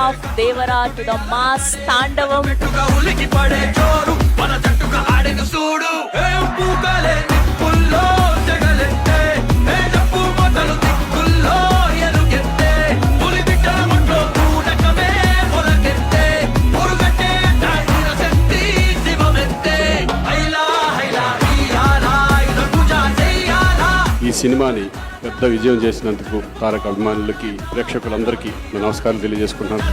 of Devara to the mass తాండవం. ఈ సినిమాని పెద్ద విజయం చేసినందుకు తారక అభిమానులకి, ప్రేక్షకులందరికీ నమస్కారం తెలియజేసుకుంటున్నాను.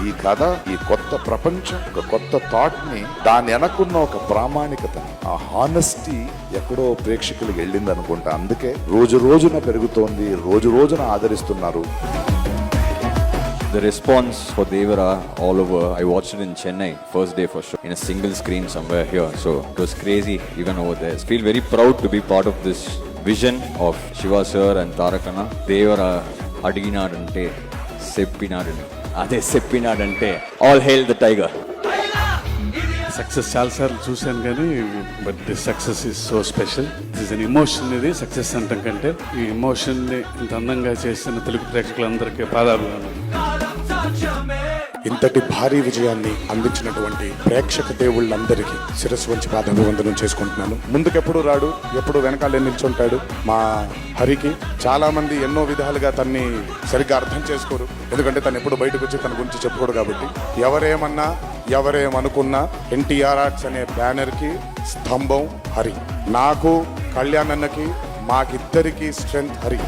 ఈ కథ, ఈ కొత్త ప్రపంచం, ఒక కొత్త థాట్ ని, దాని వెనకున్న ఒక ప్రామాణికతని, ఆ హానెస్టీ ఎక్కడో ప్రేక్షకులకు వెళ్ళింది అనుకుంటా. అందుకే రోజు రోజున పెరుగుతోంది, రోజు రోజున ఆదరిస్తున్నారు. The response for Devara all over. I watched it in Chennai, first day for show, in a single screen somewhere here. So it was crazy even over there. I feel very proud to be part of this vision of Shiva sir and Tarakana. Devara adiginadante seppinadani. Ade seppinadante. All hail the tiger. Success చాలాసార్లు చూశాను కానీ but this success is so special. This an emotion. ఇది success అంటాం కంటే ఈ ఎమోషన్ని ఇంత అందంగా చేసిన తెలుగు ప్రేక్షకులందరికీ పాదాభివందనం. ఇంతటి భారీ విజయాన్ని అందించినటువంటి ప్రేక్షక దేవుళ్ళందరికీ శిరస్సు వంచి పాదాభివందనం చేసుకుంటున్నాను. ముందుకెప్పుడు రాడు, ఎప్పుడు వెనకాలే నిల్చుంటాడు. మా హరికి చాలా మంది ఎన్నో విధాలుగా తన్ని సరిగ్గా అర్థం చేసుకోరు, ఎందుకంటే తను ఎప్పుడు బయటకు వచ్చి తన గురించి చెప్పుకోడు. కాబట్టి ఎవరేమన్నా ఎవరేమనుకున్నా ఎన్టీఆర్ ఆర్ట్స్ అనే బ్యానర్కి స్తంభం హరి. నాకు, కళ్యాణ్ అన్నకి, మాకిద్దరికి స్ట్రెంగ్త్ హరి.